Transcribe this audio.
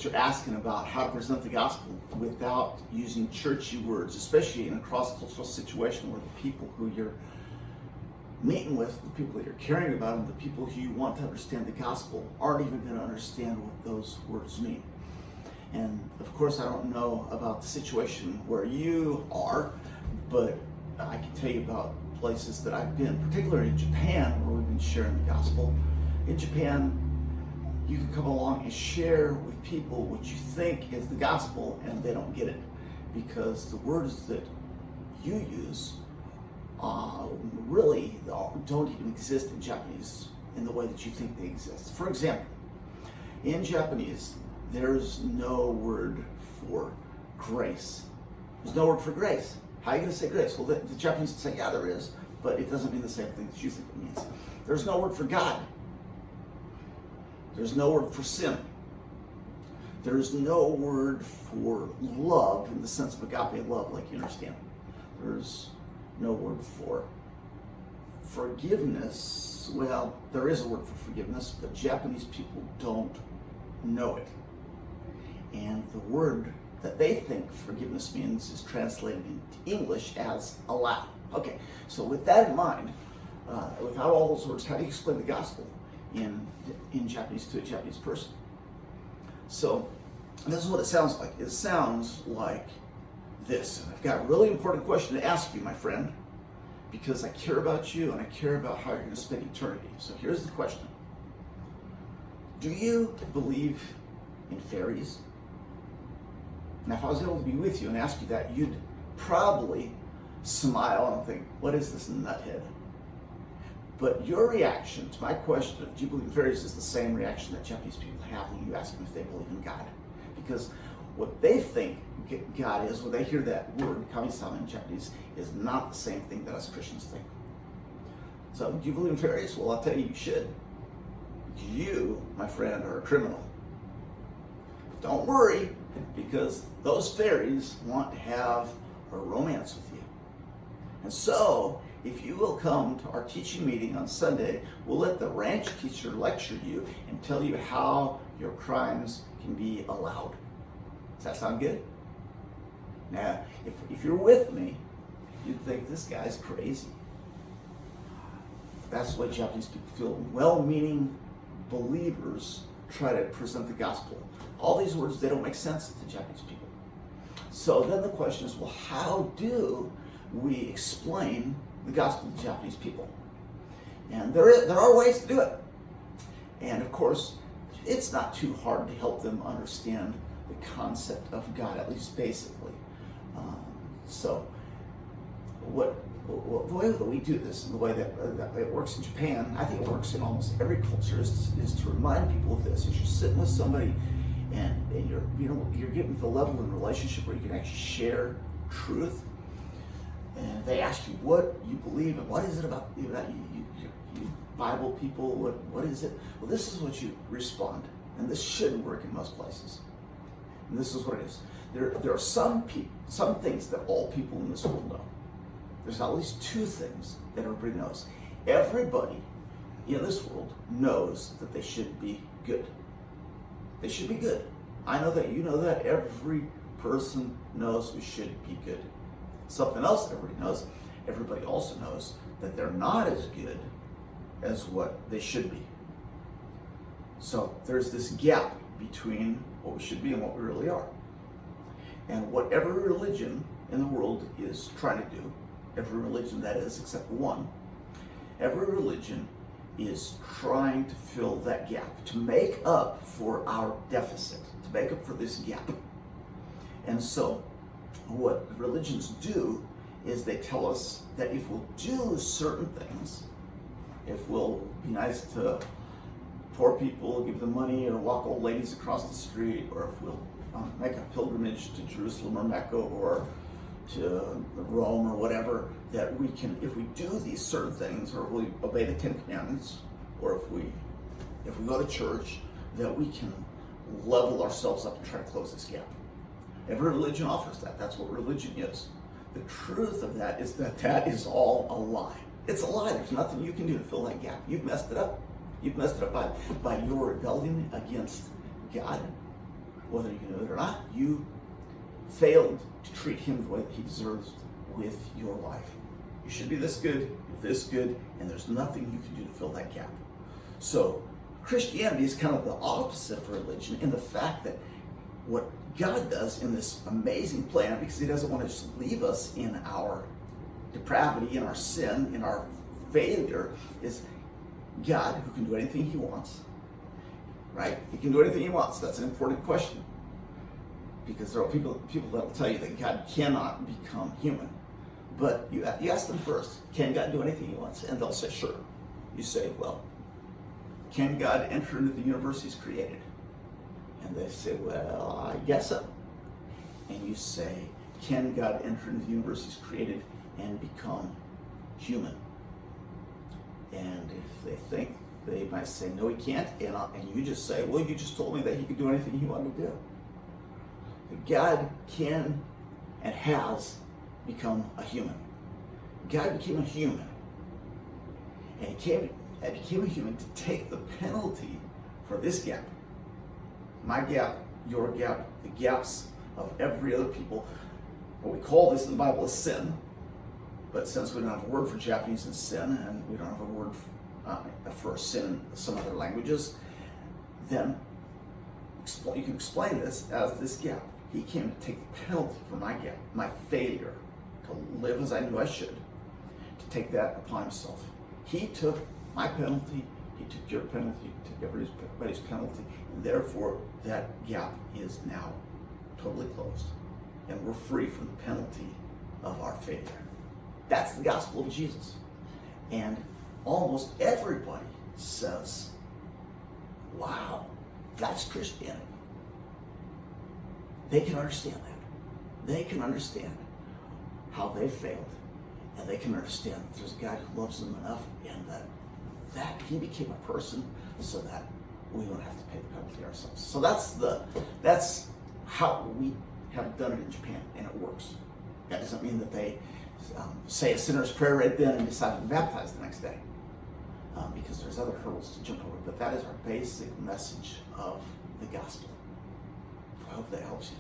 that you're asking about how to present the gospel without using churchy words, especially in a cross-cultural situation where the people who you're meeting with, the people that you're caring about, and the people who you want to understand the gospel aren't even going to understand what those words mean. And of course, I don't know about the situation where you are, but I can tell you about places that I've been, particularly in Japan, where we've been sharing the gospel. In Japan, you can come along and share with people what you think is the gospel, and they don't get it because the words that you use really don't even exist in Japanese in the way that you think they exist. For example, in Japanese, there's no word for grace. There's no word for grace. How are you going to say grace? Well, the Japanese say, yeah, there is, but it doesn't mean the same thing that you think it means. There's no word for God. There's no word for sin. There's no word for love in the sense of agape love, like you understand. There's no word for forgiveness. Well, there is a word for forgiveness, but Japanese people don't know it. And the word that they think forgiveness means is translated into English as allow. Okay, so with that in mind, without all those words, how do you explain the gospel in Japanese to a Japanese person? So this is what it sounds like. It sounds like this. And I've got a really important question to ask you, my friend, because I care about you and I care about how you're going to spend eternity. So here's the question. Do you believe in fairies? Now, if I was able to be with you and ask you that, you'd probably smile and think, what is this nuthead? But your reaction to my question of do you believe in fairies is the same reaction that Japanese people have when you ask them if they believe in God. Because what they think God is, when they hear that word, kami-sama in Japanese, is not the same thing that us Christians think. So, do you believe in fairies? Well, I'll tell you, you should. You, my friend, are a criminal. But don't worry, because those fairies want to have a romance with you. And so, if you will come to our teaching meeting on Sunday, we'll let the ranch teacher lecture you and tell you how your crimes can be allowed. Does that sound good? Now, if you're with me, you'd think this guy's crazy. That's what Japanese people feel. Well-meaning believers try to present the gospel. All these words, they don't make sense to Japanese people. So then the question is, well, how do we explain the gospel to Japanese people? And there are ways to do it. And of course, it's not too hard to help them understand the concept of God, at least basically. So the way that we do this, and the way that it works in Japan, I think it works in almost every culture, is to remind people of this. As you're sitting with somebody and you're getting to the level in relationship where you can actually share truth, and they ask you what you believe and what is it about you Bible people, what is it? Well, this is what you respond, and this should work in most places. And this is what it is. There are some things that all people in this world know. There's at least two things that everybody knows. Everybody in this world knows that they should be good. They should be good. I know that, you know that. Every person knows we should be good. Something else that everybody knows, everybody also knows that they're not as good as what they should be. So there's this gap between what we should be and what we really are. And what every religion in the world is trying to do, every religion that is, except one, every religion is trying to fill that gap, to make up for our deficit, to make up for this gap. And so what religions do is they tell us that if we'll do certain things, if we'll be nice to poor people, give them money, or walk old ladies across the street, or if we'll make a pilgrimage to Jerusalem or Mecca or to Rome or whatever, that we can, if we do these certain things, or we obey the Ten Commandments, or if we go to church, that we can level ourselves up and try to close this gap. Every religion offers that. That's what religion is. The truth of that is that that is all a lie. It's a lie. There's nothing you can do to fill that gap. You've messed it up. You've messed it up by your rebellion against God. whether you know it or not, you failed to treat him the way that he deserves with your life. You should be this good, and there's nothing you can do to fill that gap. So Christianity is kind of the opposite of religion in the fact that what God does in this amazing plan, because he doesn't want to just leave us in our depravity, in our sin, in our failure, is God who can do anything he wants, right? He can do anything he wants. That's an important question, because there are people that will tell you that God cannot become human. But you ask them first, can God do anything he wants? And they'll say, sure. You say, well, can God enter into the universe he's created? And they say, well, I guess so. And you say, can God enter into the universe he's created and become human? And if they think, they might say, no, he can't. And you just say, well, you just told me that he could do anything he wanted to do. But God can and has become a human. God became a human. And he became a human to take the penalty for this gap. My gap, your gap, the gaps of every other people. What we call this in the Bible is sin. But since we don't have a word for Japanese and sin, and we don't have a word for sin in some other languages, then you can explain this as this gap. He came to take the penalty for my gap, my failure to live as I knew I should, to take that upon himself. He took my penalty, he took your penalty, he took everybody's penalty, and therefore that gap is now totally closed, and we're free from the penalty of our failure. That's the gospel of Jesus. And almost everybody says, wow, that's Christianity. They can understand that. They can understand how they failed, and they can understand that there's a God who loves them enough, and that he became a person so that we don't have to pay the penalty ourselves. So that's how we have done it in Japan, and it works. That doesn't mean that they say a sinner's prayer right then and decide to be baptized the next day, because there's other hurdles to jump over. But that is our basic message of the gospel. I hope that helps you.